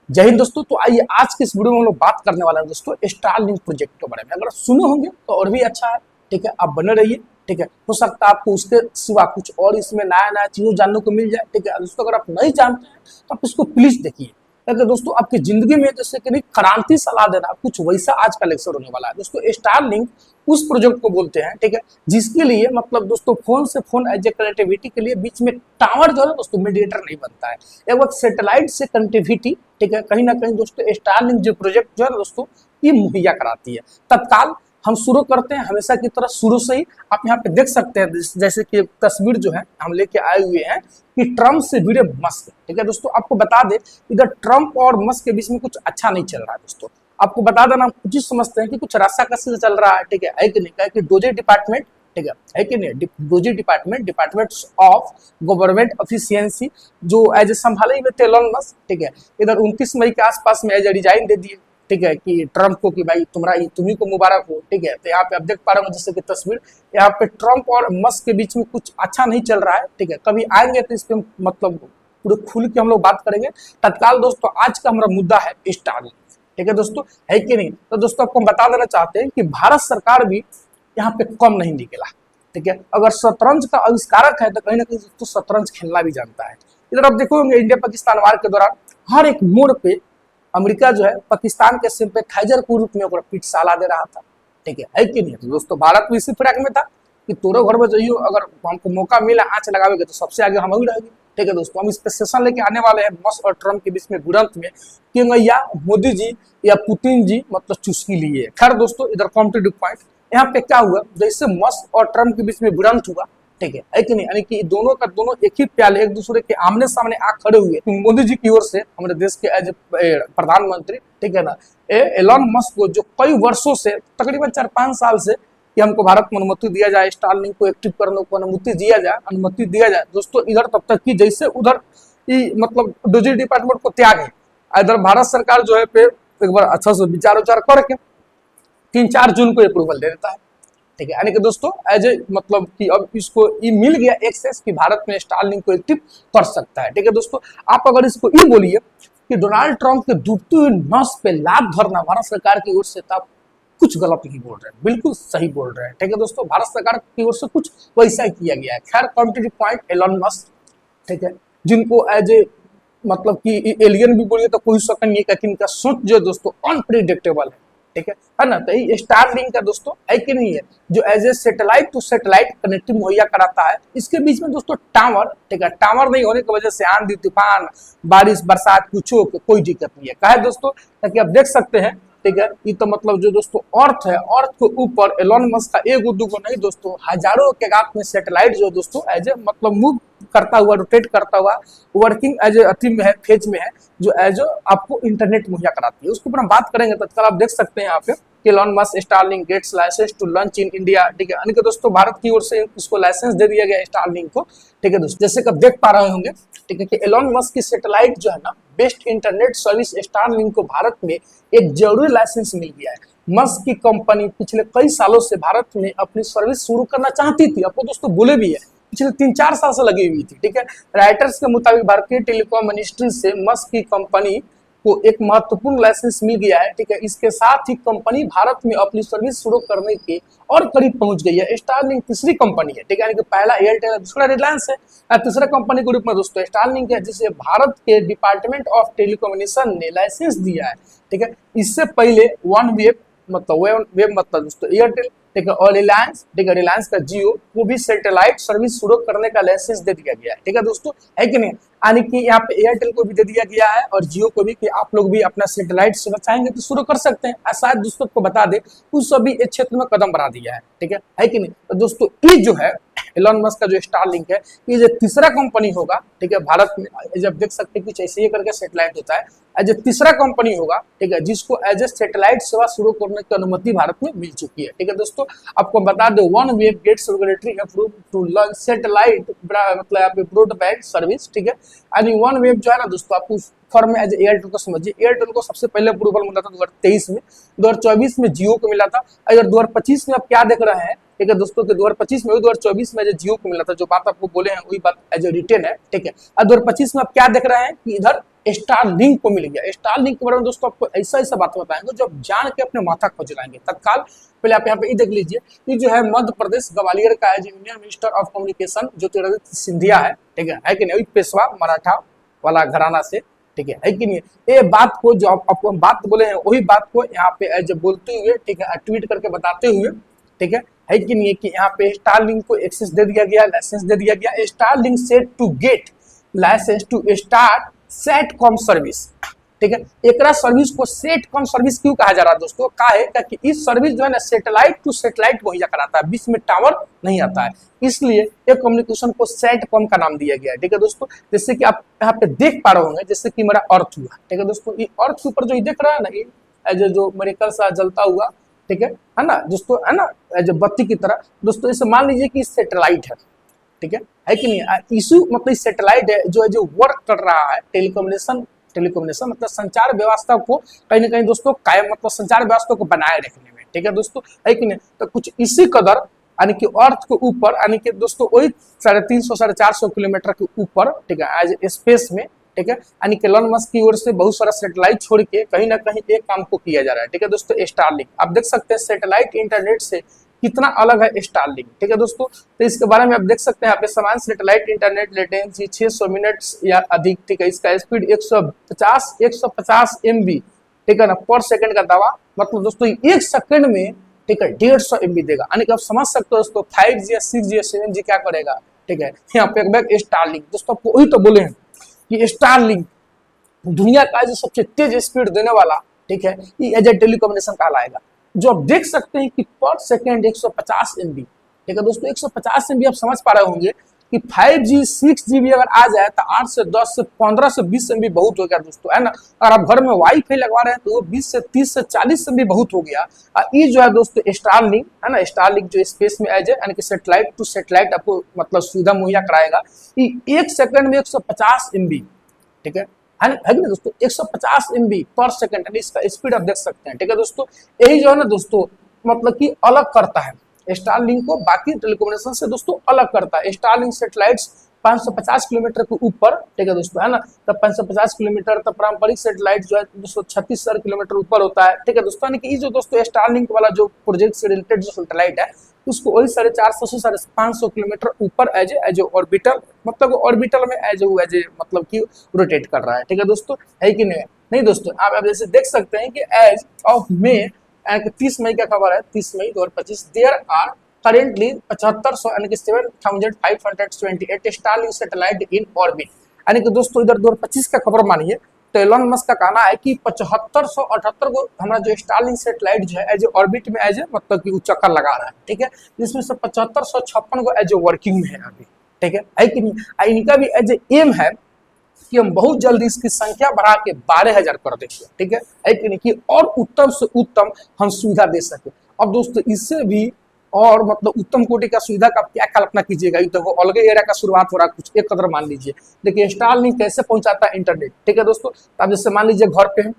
जय हिंद दोस्तों। तो आइए आज के इस वीडियो में हम लोग बात करने वाले हैं दोस्तों स्टारलिंक प्रोजेक्ट के बारे में। अगर सुने होंगे तो और भी अच्छा है, ठीक है, आप बने रहिए। ठीक है, हो सकता है आपको उसके सिवा कुछ और इसमें नया नया चीजों जानने को मिल जाए। ठीक है दोस्तों, अगर आप नहीं जानते हैं तो आप इसको प्लीज देखिए, ताकि दोस्तों आपकी जिंदगी में जैसे कि क्रांति सलाह देना, कुछ वैसा आज का लेक्चर होने वाला है। दोस्तों स्टारलिंक उस प्रोजेक्ट को बोलते हैं, ठीक है, जिसके लिए मतलब दोस्तों फोन से फोन एज ए कनेक्टिविटी के लिए बीच में टावर जो है दोस्तों मीडिएटर नहीं बनता है, एक वक्त सैटेलाइट से कनेक्टिविटी, ठीक है, कहीं ना कहीं दोस्तों स्टारलिंक जो प्रोजेक्ट जो है दोस्तों ये मुहैया कराती है। तत्काल हम शुरू करते हैं हमेशा की तरह शुरू से ही। आप यहाँ पे देख सकते हैं जैसे कि तस्वीर जो है हम लेके आए हुए हैं कि ट्रम्प से भिड़े मस्क। ठीक है दोस्तों, आपको बता दें इधर ट्रम्प और मस्क के बीच में कुछ अच्छा नहीं चल रहा है दोस्तों। आपको बता देना, कुछ ही समझते हैं कि कुछ रस्साकसी चल रहा है, ठीक है कि नहीं, क्या कि डोजे डिपार्टमेंट, ठीक है कि नहीं, Doge department of government efficiency जो एज ए संभाले हुए थे एलन मस्क, ठीक है, इधर 29 मई के आसपास में एज ए रिजाइन दे दिए, ठीक है, कि ट्रम्प को कि भाई तुम्ही को मुबारक हो। ठीक है, तो यहाँ पे आप देख पा रहे हो जैसे कि तस्वीर, यहाँ पे ट्रम्प और मस्क के बीच में कुछ अच्छा नहीं चल रहा है। ठीक है, कभी आएंगे तो इस पे मतलब पूरे खुल के हम लोग बात करेंगे। तत्काल दोस्तों आज का हमारा मुद्दा है स्टारलिंक, ठीक है दोस्तों, है कि नहीं। तो दोस्तों आपको हम बता देना चाहते हैं कि भारत सरकार भी यहाँ पे कम नहीं निकला। ठीक है, अगर शतरंज का आविष्कारक है तो कहीं ना कहीं दोस्तों शतरंज खेलना भी जानता है। इधर आप देखोगे इंडिया पाकिस्तान वार के दौरान हर एक मोड़ पे अमेरिका जो है पाकिस्तान के सिंपैथाइजर के रूप में पीठ साला दे रहा था। ठीक है कि नहीं। तो दोस्तों भारत भी इसी फिराक में था कि तोरो घर में जाइयो, अगर हमको मौका मिला आंच लगावेंगे तो सबसे आगे हम ही रहेंगे। ठीक है दोस्तों, हम इस पे सेशन लेके आने वाले हैं मस्क और ट्रम्प के बीच में भिड़ंत में कि या मोदी जी या पुतिन जी मतलब चुस्की लिए। खैर दोस्तों इधर कॉम्पिटेटिव पॉइंट यहाँ पे क्या हुआ, जैसे मस्क और ट्रम्प के बीच में भिड़ंत हुआ, ठीक है कि नहीं, यानी कि दोनों का दोनों एक ही प्याले एक दूसरे के आमने सामने आ खड़े हुए। मोदी जी की ओर से हमारे देश के एज प्रधानमंत्री, ठीक है ना, एलन मस्क को जो कई वर्षों से तकरीबन 4-5 साल से कि हमको भारत में अनुमति दिया जाए, स्टारलिंक को एक्टिव करने को अनुमति दिया जाए दोस्तों। इधर तब तक कि जैसे उधर मतलब डोजी डिपार्टमेंट को त्याग है, इधर भारत सरकार जो है पे एक बार अच्छा से विचार करके 3-4 जून को अप्रूवल दे देता है। ठीक है, यानी कि दोस्तों एज ए मतलब कि अब इसको ये मिल गया एक्सेस कि भारत में स्टारलिंक को एक्टिव कर सकता है। ठीक है दोस्तों, आप अगर इसको ये बोलिए कि डोनाल्ड ट्रंप के डूबती हुई नस पे लात धरना भारत सरकार की ओर से, तब कुछ गलत नहीं बोल रहे हैं, बिल्कुल सही बोल रहे हैं। ठीक है दोस्तों, भारत सरकार की ओर से कुछ वैसा ही किया गया है। खैर कॉम्पिटेटिव पॉइंट एलन मस्क, ठीक है, जिनको एज ए मतलब कि एलियन भी बोलिए तो कोई शक नहीं है कि इनका सोच जो दोस्तों अनप्रिडिक्टेबल है ना। तो ये स्टारलिंक का दोस्तों है कि नहीं है, जो as a satellite to satellite connective मुहैया कराता है। इसके बीच में दोस्तों टावर, ठीक है, टावर नहीं होने की वजह से आंधी तूफान बारिश बरसात कुछ हो कोई दिक्कत नहीं है। कहा है दोस्तों, ताकि आप देख सकते हैं, ठीक है, ये तो मतलब जो दोस्तों अर्थ है, अर्थ के ऊपर एलन मस्क का एक उद्योग नहीं दोस्तों, हजारों के गात में सैटेलाइट जो दोस्तों एज ए मतलब मूव करता हुआ, रोटेट करता हुआ, वर्किंग एज ए अति में है, फेज में है, जो एज आपको इंटरनेट मुहैया कराती है। उसके ऊपर हम बात करेंगे। तत्काल आप देख सकते हैं यहाँ पे कि Elon Musk Starlink gets license to launch in India. ठीक है, यानी कि दोस्तों भारत की ओर से इसको लाइसेंस दे दिया गया स्टारलिंक को। ठीक है दोस्तों, जैसे कि आप देख पा रहे होंगे, ठीक है, कि एलन मस्क की सैटेलाइट जो है ना बेस्ट इंटरनेट सर्विस स्टारलिंक को भारत में एक जरूरी लाइसेंस मिल गया है। मस्क की कंपनी पिछले कई सालों से भारत में अपनी सर्विस शुरू करना चाहती थी, आपको दोस्तों बोले भी है, पिछले 3-4 साल से लगी हुई थी। ठीक है, राइटर्स के मुताबिक भारतीय टेलीकॉम मिनिस्ट्री से मस्क की कंपनी को एक महत्वपूर्ण लाइसेंस मिल गया है। ठीक है, इसके साथ ही कंपनी भारत में अपनी सर्विस शुरू करने के और करीब पहुंच गई है। स्टारलिंक तीसरी कंपनी है, ठीक है, यानी कि पहला एयरटेल है, दूसरा रिलायंस है, तीसरा कंपनी के रूप में दोस्तों स्टारलिंक है, जिसे भारत के डिपार्टमेंट ऑफ टेलीकम्युनिकेशन ने लाइसेंस दिया है। ठीक है, इससे पहले वन वेब मतलब दोस्तों एयरटेल, ठीक है, और रिलायंस, ठीक है, रिलायंस का जियो को भी सैटेलाइट सर्विस शुरू करने का लाइसेंस दे दिया गया है। ठीक है दोस्तों, है कि नहीं, यानी कि यहाँ पे एयरटेल को भी दे दिया गया है और जियो को भी, कि आप लोग भी अपना सैटेलाइट से बचाएंगे तो शुरू कर सकते हैं। शायद दोस्तों को बता दे उस सभी इस क्षेत्र में कदम बढ़ा दिया है। ठीक है कि नहीं। तो दोस्तों ये जो है एलन मस्क का जो स्टारलिंक है, ये जो तीसरा कंपनी होगा, ठीक है, भारत में जब देख सकते हैं कुछ ऐसे ही करके सैटेलाइट होता है, एज ए तीसरा कंपनी होगा, ठीक है, जिसको एज ए सैटेलाइट सेवा शुरू करने की अनुमति भारत में मिल चुकी है। ठीक है दोस्तों, आपको बता दो OneWeb gets regulatory approve to launch satellite मतलब यहाँ पे ब्रॉडबैंड सर्विस। ठीक है, यानी वन वेब जो है ना दोस्तों, आपको फॉर्म में एज एयरटेल को समझिए, एयरटेल को सबसे पहले अप्रूवल मिला था 2023 में, 2024 में जियो को मिला था, अगर 2025 में आप क्या देख रहे हैं, ठीक है दोस्तों, 2025 में 2024 में जियो को मिला था, जो बात आपको बोले हैं वही बात एज ए रिटेन है। ठीक है, और 2025 में आप क्या देख रहे हैं कि इधर स्टारलिंक को मिल गया। स्टारलिंक के बारे में दोस्तों आपको ऐसा ऐसा बात बताएंगे जो आप जान के अपने माथा खोज लाएंगे तत्काल। पहले आप यहाँ पे ये देख लीजिए, ये जो है मध्य प्रदेश ग्वालियर का है, जो Indian minister of communication Jyotiraditya Scindia है, ठीक है कि नहीं, पेशवा मराठा वाला घराना से, ठीक है कि नहीं। ये बात को जो आपको बात बोले हैं वही बात को यहाँ पे जब बोलते हुए, ठीक है, ट्वीट करके बताते हुए, ठीक है कि नहीं, कि यहाँ पे स्टारलिंक को एक्सेस दे दिया गया, लाइसेंस दे दिया गया। Starlink set to get license to start satcom service, ठीक है। एकरा सर्विस को सेटकॉम सर्विस क्यों कहा जा रहा है दोस्तों, का है कि इस सर्विस जो है ना सैटेलाइट टू सैटेलाइट मुहैया कराता है, बीच में टावर नहीं आता है, इसलिए ये कम्युनिकेशन को सेटकॉम का नाम दिया गया है, ठीक है दोस्तों। जैसे कि आप यहाँ पे देख पा रहे होंगे, जैसे कि मेरा अर्थ हुआ, ठीक है दोस्तों, ये अर्थ के ऊपर जो देख रहा है ना, ये जो मेरिकल सा जलता हुआ, ठीक है ना दोस्तों, है ना, जो बत्ती की तरह दोस्तों, इसे मान लीजिए कि सैटेलाइट है, ठीक है कि नहीं। इशू मतलब सैटेलाइट है जो वर्क कर रहा है टेलीकम्युनिकेशन मतलब संचार व्यवस्था को कहीं ना कहीं दोस्तों कायम, मतलब संचार व्यवस्था को बनाए रखने में, ठीक है दोस्तों, है कि नहीं। तो कुछ इसी कदर यानी कि अर्थ के ऊपर, यानी कि दोस्तों वही 350 450 किलोमीटर के ऊपर, ठीक है, एज स्पेस में, ठीक है, यानी कि एलन मस्क की ओर से बहुत सारा सैटेलाइट छोड़ के कहीं ना कहीं एक काम को किया जा रहा है, ठीक है दोस्तों, स्टारलिंक। आप देख सकते हैं सैटेलाइट इंटरनेट से कितना अलग है स्टारलिंक, ठीक है दोस्तों। तो इसके बारे में आप देख सकते हैं यहाँ पे, समान सैटेलाइट इंटरनेट लेटेंसी 600 मिनट या अधिक, ठीक है, इसका स्पीड 150 MB, ठीक है ना, पर सेकंड का दावा, मतलब दोस्तों एक सेकंड में, ठीक है, 150 MB देगा, यानी कि आप समझ सकते हो दोस्तों 5G या 6G या 7G क्या करेगा, ठीक है। यहाँ पे स्टारलिंक दोस्तों, आपको वही तो बोले हैं कि स्टारलिंक दुनिया का जो सबसे तेज स्पीड देने वाला, ठीक है, ये एज ए टेलीकम्युनिकेशन कहलाएगा। जो आप देख सकते हैं कि पर सेकेंड 150 MB, ठीक है दोस्तों, 150 MB आप समझ पा रहे होंगे कि 5G 6G भी अगर आ जाए तो 8 से 10 से 15 से 20 MB बहुत हो गया दोस्तों, है ना। अगर आप घर में वाईफाई लगवा रहे हैं तो 20 से 30 से 40 MB बहुत हो गया। ये जो है दोस्तों स्टारलिंक है ना, स्टारलिंक जो स्पेस में एज यानी कि सैटेलाइट टू सैटेलाइट आपको मतलब सुविधा मुहैया कराएगा। एक सेकंड में 150 MB, ठीक है ना दोस्तों, 150 MB पर सेकंड, इसका स्पीड आप देख सकते हैं, ठीक है दोस्तों। यही जो है ना दोस्तों मतलब कि अलग करता है स्टारलिंक को बाकी टेलीकम्युनिकेशन से दोस्तों, अलग करता है। स्टारलिंक सैटेलाइट्स 550 किलोमीटर के ऊपर, ठीक है दोस्तों, है ना, तब 550 किलोमीटर, तब पारंपरिक सैटेलाइट जो है 236 किलोमीटर ऊपर होता है, ठीक है दोस्तों। यानी कि ये जो दोस्तों स्टारलिंक वाला जो प्रोजेक्ट से रिलेटेड जो सैटेलाइट है उसको वही 450 से 550 किलोमीटर ऊपर एज ऑर्बिटल, मतलब ऑर्बिटल में एज मतलब कि रोटेट कर रहा है, ठीक है दोस्तों, है कि नहीं दोस्तों। आप जैसे देख सकते हैं कि एज ऑफ मे 30 मई का खबर है, 30 मई 2025, देयर आर करेंटली 7500 यानी कि 7528 स्टारलिंक सैटेलाइट इन ऑर्बिट। यानी कि दोस्तों इधर 2025 का खबर मानिए तो एलन मस्क का कहना है कि 7578 को हमारा जो स्टारलिंक सैटेलाइट जो है एज ऑर्बिट में एज मतलब कि चक्कर लगा रहा है, ठीक है, जिसमें से 7556 को एज वर्किंग में है अभी, ठीक है कि नहीं। इनका भी एज एम है कि हम बहुत जल्दी इसकी संख्या बढ़ा के 12,000 कर देंगे, ठीक है कि नहीं, कि और उत्तम से उत्तम हम सुविधा दे सके। अब दोस्तों इससे भी और मतलब उत्तम कोटि का सुविधा का क्या कल्पना कीजिएगा, तो वो अलग एरिया का शुरुआत हो रहा है, कुछ एक कदर मान लीजिए। देखिए स्टारलिंक कैसे पहुंचाता है इंटरनेट, ठीक है दोस्तों। आप जैसे मान लीजिए घर पे हैं,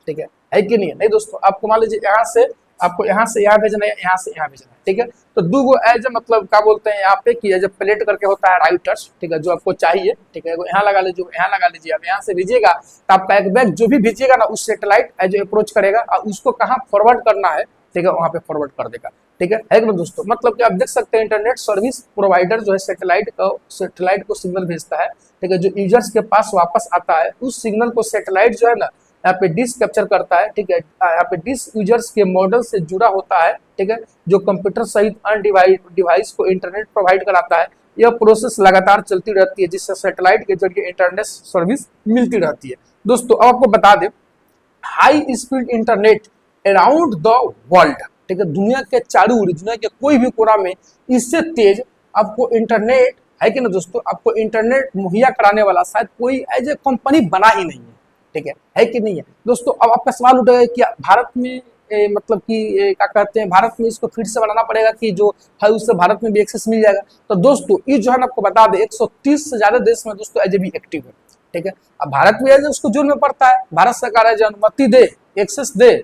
ठीक है कि नहीं दोस्तों, आपको मान लीजिए यहाँ से आपको यहाँ से यहाँ भेजना है, यहाँ से यहाँ भेजना है, ठीक है। तो दो गो एज मतलब क्या बोलते हैं यहाँ पे कि एज प्लेट करके होता है राइटर्स, ठीक है, जो आपको चाहिए, ठीक है, यहाँ लगा लीजिए, यहाँ लगा लीजिए। आप यहाँ से भेजिएगा तो आपका एक बैग जो भी भेजिएगा ना उस सैटेलाइट एज अप्रोच करेगा और उसको कहाँ फॉरवर्ड करना है, ठीक है, वहाँ पे फॉरवर्ड कर देगा, ठीक है ना दोस्तों। मतलब कि आप देख सकते हैं इंटरनेट सर्विस प्रोवाइडर जो है सैटेलाइट को सिग्नल भेजता है, ठीक है, जो यूजर्स के पास वापस आता है उस सिग्नल को सैटेलाइट जो है ना यहाँ पे डिश कैप्चर करता है, ठीक है। यहाँ पे डिश यूजर्स के मॉडल से जुड़ा होता है, ठीक है, जो कंप्यूटर सहित अन्य डिवाइस को इंटरनेट प्रोवाइड कराता है। यह प्रोसेस लगातार चलती रहती है जिससे सैटेलाइट के जरिए इंटरनेट सर्विस मिलती रहती है। दोस्तों अब आपको बता दें high speed internet around the world, ठीक है, दुनिया के चारों ओर, दुनिया के कोई भी कोना में इससे तेज आपको इंटरनेट है कि ना दोस्तों, आपको इंटरनेट मुहैया कराने वाला शायद कोई एज ए कंपनी बना ही नहीं है, ठीक है कि नहीं है दोस्तों। अब आपका सवाल उठेगा कि भारत में मतलब कि क्या कहते हैं, भारत में इसको फिर से बनाना पड़ेगा कि जो है उससे भारत में भी एक्सेस मिल जाएगा। तो दोस्तों ये जो है ना आपको बता दें 130 से ज्यादा देश में दोस्तों एज भी एक्टिव है, ठीक है। अब भारत भी एज उसको जोन में पड़ता है, भारत सरकार एज अनुमति दे, एक्सेस दे,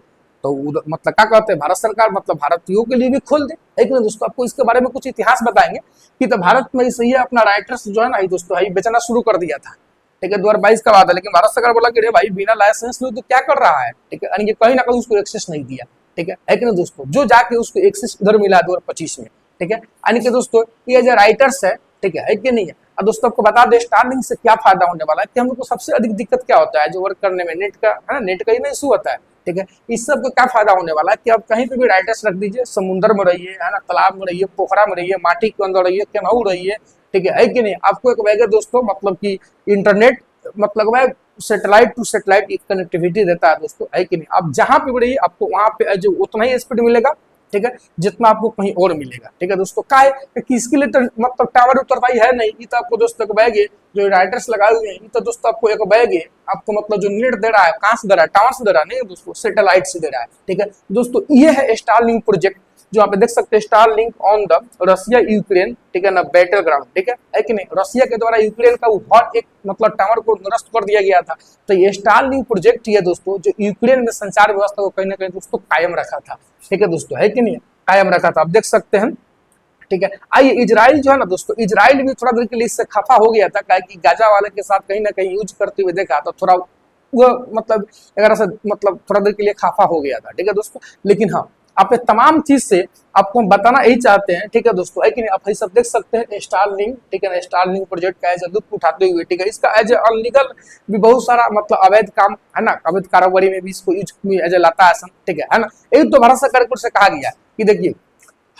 तो मतलब क्या कहते हैं भारत सरकार मतलब भारतीयों के लिए भी खोल दे। लेकिन दोस्तों आपको इसके बारे में कुछ इतिहास बताएंगे कि तो भारत में सही है अपना राइटर्स जो है ना दोस्तों बेचना शुरू कर दिया था, ठीक है, 2022 का बात है, लेकिन भारत सरकार बोला कि अरे भाई बिना लाइसेंस लो तो क्या कर रहा है, ठीक है, यानी कि कहीं ना कहीं उसको एक्सेस नहीं दिया, ठीक है कि नहीं दोस्तों, जो जाके उसको एक्सेस उधर मिला 2025 में, ठीक है, यानी कि दोस्तों ये जो राइटर्स है कि नहीं है। अब दोस्तों आपको बता दें स्टारलिंक से क्या फायदा होने वाला है कि हम लोग को सबसे अधिक दिक्कत क्या होता है जो वर्क करने में, नेट का है ना, नेट का ही ना इशू होता है, ठीक है। इस सब को क्या फायदा होने वाला है कि आप कहीं पे भी राइटर्स रख दीजिए, समुद्र में रहिए, है ना, तालाब में रहिए, पोखरा में रहिए, माटी के अंदर रहिए, केनाऊ रहिए, ठीक है कि नहीं, आपको एक वैगे दोस्तों मतलब कि इंटरनेट मतलब वह सैटेलाइट टू सैटेलाइट एक कनेक्टिविटी देता है दोस्तों, है कि नहीं। आप जहां पे भी रहिए आपको वहां पे जो उतना ही स्पीड मिलेगा, ठीक है, जितना आपको कहीं और मिलेगा, ठीक है दोस्तों। का है कि इसके लिए तो मतलब टावर उतरता ही है नहीं, ये तो आपको दोस्तों एक बैग है जो राइटर्स लगाए हुए हैं, ये तो दोस्तों आपको एक बैग है, आपको मतलब जो नेट दे रहा है कहां से दे रहा है, टावर से दे रहा है, नहीं दोस्तों सैटेलाइट से दे रहा है, ठीक है दोस्तों। ये है स्टारलिंक प्रोजेक्ट जो आप देख सकते हैं, Starlink on the Russia Ukraine, ठीक है ना, बैटल ग्राउंड, ठीक है कि नहीं, रसिया के द्वारा यूक्रेन का हर एक मतलब टावर को नष्ट कर दिया गया था। तो ये स्टारलिंक प्रोजेक्ट है दोस्तों जो यूक्रेन में संचार व्यवस्था को कहीं ना कहीं दोस्तों कायम रखा था, ठीक है दोस्तों, है कि नहीं, कायम रखा था, आप देख सकते हैं, ठीक है। आइए इजराइल जो है ना दोस्तों, इजराइल भी थोड़ा देर के लिए इससे खफा हो गया था, कि गाजा वाले के साथ कहीं ना कहीं यूज करते हुए देखा तो थोड़ा वो मतलब अगर से मतलब थोड़ा देर के लिए खफा हो गया था, ठीक है दोस्तों। लेकिन हाँ आप ये तमाम चीज से आपको हम बताना यही चाहते हैं, ठीक है दोस्तों, है कि नहीं। आप ये सब देख सकते हैं स्टारलिंक, ठीक है, स्टारलिंक प्रोजेक्ट का एज लुत्फ उठाते हुए, ठीक है, इसका एज अनलीगल भी बहुत सारा मतलब अवैध काम है ना, अवैध कारोबारी में भी इसको यूज एज लाता है, ठीक है ना। एक तो भारत सरकार से कहा गया कि देखिए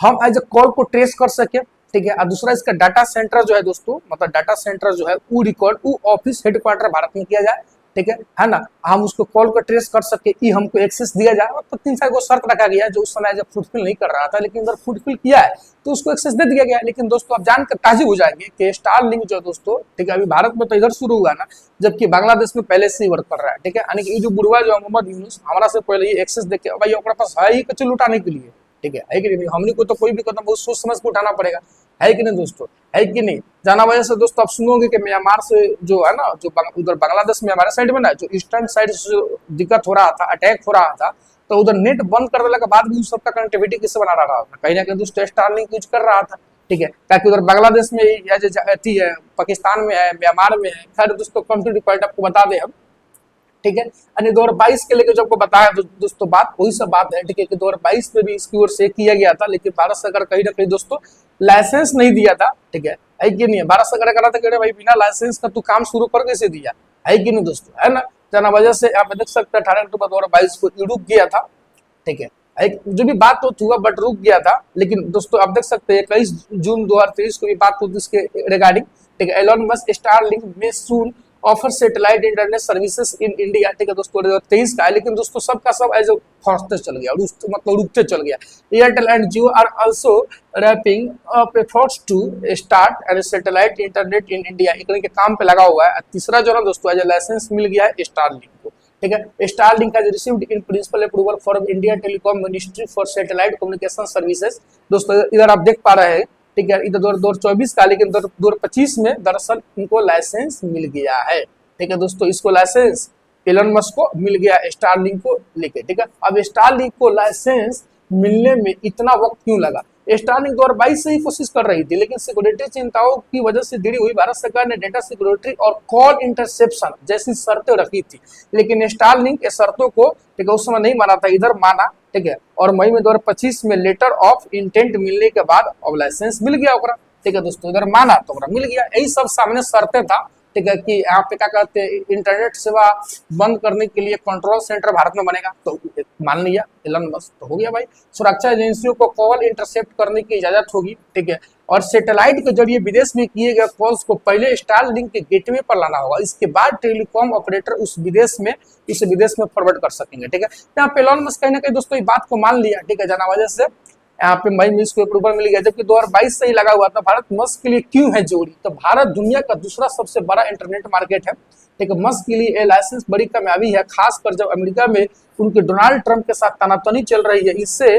हम एज ए कॉल को ट्रेस कर सके, ठीक है, और दूसरा इसका डाटा सेंटर जो है दोस्तों, मतलब डाटा सेंटर जो है वो रिकॉर्ड वो ऑफिस हेडक्वार्टर भारत में किया जाए, ठीक है ना, हम उसको कॉल को ट्रेस कर सके, ये हमको एक्सेस दिया जाए। और तो 3 साल को शर्त रखा गया जो उस समय जब फुलफिल नहीं कर रहा था, लेकिन अगर फुलफिल किया है तो उसको एक्सेस दे दिया गया। लेकिन दोस्तों आप जानकर ताजुब हो जाएंगे कि स्टारलिंक जो दोस्तों, ठीक है, अभी भारत में तो इधर शुरू हुआ ना, जबकि बांग्लादेश में पहले से ही वर्क कर रहा है, ठीक है, यानी कि ये जो बुढ़वा जो मोहम्मद यूनुस हमारा से पहले ये एक्सेस देखे भाई अपने पास है ही कच्चे लुटाने के लिए, ठीक है कि नहीं, हमने को तो कोई भी कदम बहुत सोच समझ के उठाना पड़ेगा, है कि नहीं दोस्तों, है कि नहीं। जाना वजह से दोस्तों आप सुनोगे कि म्यांमार से जो है ना, जो उधर बांग्लादेश में हमारे साइड में ना जो ईस्टर्न साइड से दिक्कत हो रहा था, अटैक हो रहा था, तो उधर नेट बंद कर देने के बाद भी उस सबका कनेक्टिविटी किससे बना रहा था, कहीं ना कहीं दोस्तों स्टारलिंक यूज कर रहा था, ठीक है, ताकि उधर बांग्लादेश में अथी है, पाकिस्तान में है, म्यांमार में है, खैर दोस्तों कंप्लीट पॉइंट आपको बता दें हम, ठीक है। यानी 2022 के लेकर जो आपको बताया दोस्तों बात वही सब बात है, ठीक है, कि 2022 में भी इसकी ओर से किया गया था, लेकिन भारत सरकार कहीं ना कहीं दोस्तों लाइसेंस नहीं दिया था, ठीक है कि नहीं, भारत सरकार कह रहा था कि भाई बिना लाइसेंस का तू काम शुरू कर कैसे दिया, है कि नहीं दोस्तों, है ना। जना वजह से आप देख सकते हैं 18 अक्टूबर 2022 को रुक गया था, ठीक है, जो भी बात तो हुआ बट रुक गया था। लेकिन दोस्तों आप देख सकते हैं 21 जून 2023 को भी बात होती इसके रिगार्डिंग, ठीक है, एलोन मस्क स्टारलिंक में soon offer satellite internet services in India, ठीक है दोस्तों 2023 का है। लेकिन दोस्तों सबका सब एज फास्टर चल गया, मतलब रुकते चल गया। Airtel and Jio are also wrapping up efforts to start and satellite internet in India, इकड़ी के काम पे लगा हुआ है। तीसरा जो है दोस्तों एज लाइसेंस मिल गया है स्टारलिंक को, ठीक है। Starlink has received in principle approval from India telecom ministry for satellite communication services. दोस्तों इधर आप देख पा रहे हैं, ठीक है, इधर 2024 का, लेकिन 2025 में दरअसल इनको लाइसेंस मिल गया है, ठीक है दोस्तों। इसको लाइसेंस एलन मस्क को मिल गया स्टारलिंक को लेके, ठीक है। अब स्टारलिंक को लाइसेंस मिलने में इतना वक्त क्यों लगा? स्टारलिंक 2022 से ही कोशिश कर रही थी, लेकिन सिक्योरिटी चिंताओं की वजह से देरी हुई। भारत सरकार ने डेटा सिक्योरिटी और कॉल इंटरसेप्शन जैसी शर्तें रखी थी, लेकिन स्टारलिंक शर्तों को, ठीक है, उस समय नहीं माना था, इधर माना, ठीक है। और मई में 2025 में लेटर ऑफ इंटेंट मिलने के बाद अब लाइसेंस मिल गया ओकरा, ठीक है दोस्तों, इधर माना तो ओकरा मिल गया। यही सब सामने शर्तें था, ठीक है, कि यहाँ पे क्या कहते हैं इंटरनेट सेवा बंद करने के लिए कंट्रोल सेंटर भारत में बनेगा, तो मान लिया एलन मस्क, तो हो गया भाई। सुरक्षा एजेंसियों को कॉल इंटरसेप्ट करने की इजाजत होगी, ठीक है, और सैटेलाइट के जरिए विदेश में किए गए कॉल्स को पहले स्टारलिंक के गेटवे पर लाना होगा, इसके बाद टेलीकॉम ऑपरेटर उस विदेश में फॉरवर्ड कर सकेंगे, ठीक है। यहाँ पे एलन मस्क कहीं ना कहीं दोस्तों इस बात को मान लिया, ठीक है, जाना वजह से यहाँ पे मई में इसको अप्रूवल मिल गया, जबकि 2022 से ही लगा हुआ था। भारत मस्क के लिए क्यों है जोड़ी? तो भारत दुनिया का दूसरा सबसे बड़ा इंटरनेट मार्केट है, ठीक है। मस्क के लिए लाइसेंस बड़ी कामयाबी है, खासकर जब अमेरिका में उनके डोनाल्ड ट्रंप के साथ तनातनी चल रही है, इससे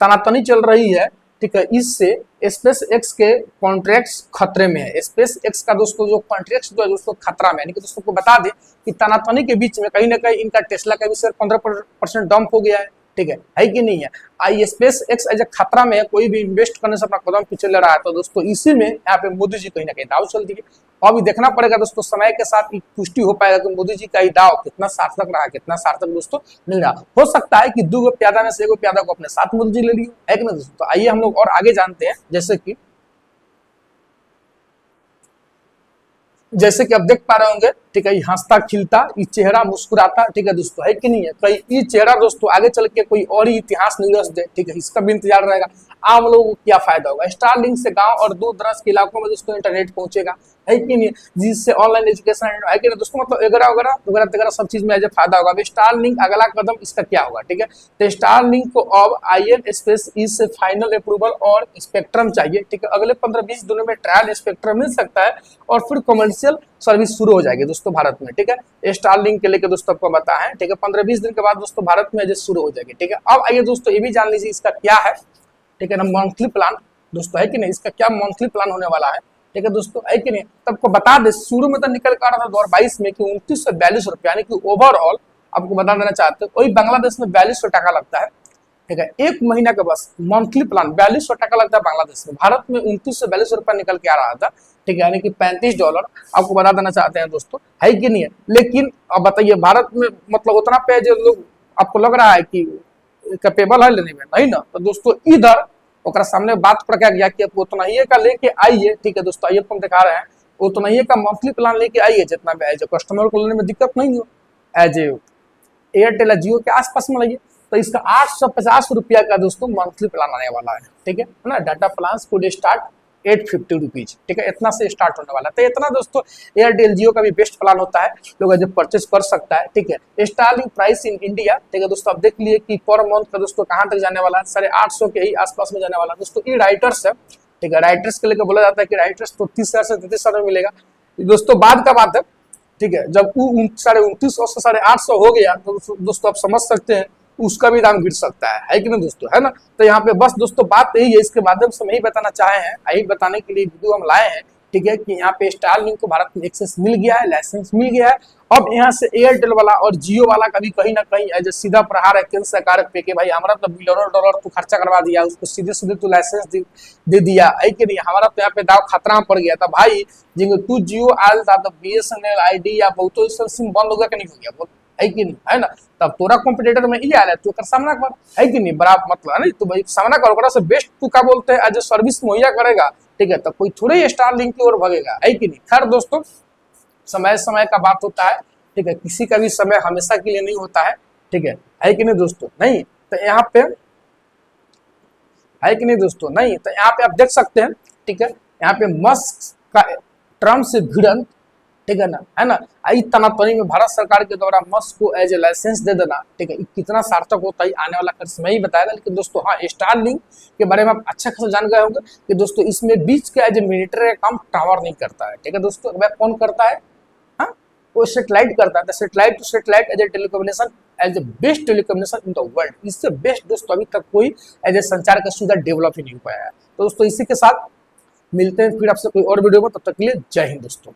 तनातनी चल रही है, ठीक है, इससे स्पेस एक्स के कॉन्ट्रैक्ट्स खतरे में है। स्पेस एक्स का दोस्तों जो कॉन्ट्रैक्ट जो है दोस्तों खतरा में है, कि दोस्तों को बता दें कि तनातनी के बीच में कहीं ना कहीं इनका टेस्ला का भी शेयर 15% डंप हो गया है, ठीक है कि नहीं है। आई स्पेस एक्स एज खतरा में है, कोई भी इन्वेस्ट करने से अपना कदम पीछे ले रहा है, तो दोस्तों इसी में यहाँ पे मोदी जी कहीं ना कहीं दाव चल दिए। अभी देखना पड़ेगा दोस्तों, समय के साथ पुष्टि हो पाएगा कि मोदी जी का ये दाव कितना सार्थक रहा, कितना सार्थक दोस्तों नहीं रहा। हो सकता है कि 2 प्यादा में से 1 प्यादा को अपने साथ मोदी जी ले लिए, है कि नहीं दोस्तों। तो आइए हम लोग और आगे जानते हैं, जैसे कि आप देख पा रहे होंगे, ठीक है, ये हंसता खिलता, ये चेहरा मुस्कुराता, ठीक है दोस्तों, है कि नहीं है। कहीं ये चेहरा दोस्तों आगे चल के कोई और ही इतिहास नहीं रच दे, ठीक है, इसका भी इंतजार रहेगा। आम लोगों को क्या फायदा होगा, स्टारलिंक से गांव और दूर दराज के इलाकों में दोस्तों इंटरनेट पहुंचेगा, है कि नहीं, जिससे ऑनलाइन एजुकेशन, है कि नहीं दोस्तों, मतलब वगैरह वगैरह वगैरह वगैरह सब चीज में एज फायदा होगा। स्टारलिंक अगला कदम इसका क्या होगा, ठीक है। तो स्टारलिंक को अब IN स्पेस ई से फाइनल अप्रूवल और स्पेक्ट्रम चाहिए, ठीक है। अगले 15-20 दिनों में ट्रायल स्पेक्ट्रम मिल सकता है और फिर कमर्शियल सर्विस शुरू हो जाएगी दोस्तों भारत में, ठीक है। स्टारलिंक के लेकर दोस्तों आपको बताया है, ठीक है। 15-20 दिन के बाद दोस्तों भारत में शुरू हो जाएगी, ठीक है। अब आइए दोस्तों ये भी जान लीजिए इसका क्या है, ठीक है ना, मंथली प्लान दोस्तों, है कि नहीं, इसका क्या मंथली प्लान होने वाला है, ठीक है दोस्तों, है कि नहीं। तब बता दे, शुरू में तो निकल कर रहा था 2022 में कि 29 से 42 रुपये, यानी कि ओवरऑल आपको बता देना चाहते हैं, वही बांग्लादेश में 4200 टका लगता है, ठीक है। 1 महीना का बस मंथली प्लान 4200 टका लगता है बांग्लादेश में। भारत में 29 से 42 रुपया निकल के आ रहा था, ठीक है, यानी कि $35 आपको बता देना चाहते हैं दोस्तों, है कि नहीं है। लेकिन अब बताइए भारत में मतलब उतना पे जो लोग आपको लग रहा है कि कैपेबल है लेने में, नहीं ना। तो दोस्तों इधर ओकरा सामने बात पर क्या गया कि आप उतना ही का लेके आइए, ठीक है दोस्तों, आइए हम दिखा रहे हैं, उतना ही का मंथली प्लान लेके आइए जितना भी एज कस्टमर को लेने में दिक्कत नहीं हो, एज एयरटेल या जियो के आसपास में लाइए। तो इसका 850 रुपया का दोस्तों मंथली प्लान आने वाला है, ठीक है ना। Data plan could start 850 rupees, ठीक है, इतना से स्टार्ट होने वाला है। तो इतना दोस्तों एयरटेल जियो का भी बेस्ट प्लान होता है, लोग जब परचेज कर सकता है, ठीक है। स्टारलिंक प्राइस इन इंडिया, ठीक है दोस्तों, आप देख लिए कि पर मंथ का दोस्तों कहाँ तक जाने वाला है, 850 के ही आसपास में जाने वाला है दोस्तों। ये राइटर्स है, ठीक है, राइटर्स के लेकर बोला जाता है कि राइटर्स तो 30,000 से 33,000 में मिलेगा दोस्तों, बाद का बात है, ठीक है। जब 2950 से 850 हो गया तो दोस्तों आप समझ सकते हैं उसका भी दाम गिर सकता है कि नहीं दोस्तों, है ना। तो यहाँ पे बस दोस्तों बात यही है, इसके माध्यम से हम यही बताना चाहे हैं, यही बताने के लिए वीडियो हम लाए हैं, ठीक है, कि यहाँ पे स्टारलिंक को भारत में एक्सेस मिल गया है, लाइसेंस मिल गया है। अब यहाँ से एयरटेल वाला और जियो वाला का भी कहीं ना कहीं एज सीधा प्रहार है केंद्र सरकार पे कि भाई हमारा तो बिलियनों डॉलर तू खर्चा करवा दिया, उसको सीधे सीधे तू लाइसेंस दे दिया, है कि नहीं। हमारा तो यहाँ पे दाव खतरा में पड़ गया था भाई, जिनको तू जियो आयल था तो BSNL ID या बहुत सिम बंद हो गया कि नहीं हो गया, है कि नहीं, है ना। तब तोरा कॉम्पिटिटर में ही आ रहा है, तू कर सामना कर, है कि नहीं, बड़ा मतलब है नहीं, तो भाई सामना करो, से बेस्ट तू क्या बोलते हैं एज ए सर्विस मुहैया करेगा, ठीक है। तो कोई थोड़े ही स्टारलिंक की ओर भगेगा, है कि नहीं। खैर दोस्तों समय समय का बात होता है, ठीक है, किसी का भी समय हमेशा के लिए नहीं होता है, ठीक है कि नहीं दोस्तों, नहीं। तो यहाँ पे है कि नहीं दोस्तों, नहीं। तो यहाँ पे आप देख सकते हैं, ठीक है, यहाँ पे मस्क का ट्रम्प से भिड़ंत, ठीक है ना, है ना। आई तनातनी में भारत सरकार के द्वारा मस्क को एज ए लाइसेंस दे देना, ठीक है, कितना सार्थक होता है आने वाला खर्च में ही बताएगा। लेकिन दोस्तों हाँ, स्टारलिंक के बारे में आप अच्छा खासा जान गए होंगे कि दोस्तों इसमें बीच का एज ए मिलिट्री काम टावर नहीं करता है, ठीक है दोस्तों। कौन करता है, हाँ, वो सेटेलाइट करता है। Satellite to satellite as a telecommunication, as a best telecommunication in the world, इससे बेस्ट दोस्तों अभी तक कोई एज ए संचार का सुविधा डेवलप ही नहीं हो पाया है। तो दोस्तों इसी के साथ मिलते हैं फिर आपसे कोई और वीडियो में, तब तक के लिए जय हिंद दोस्तों।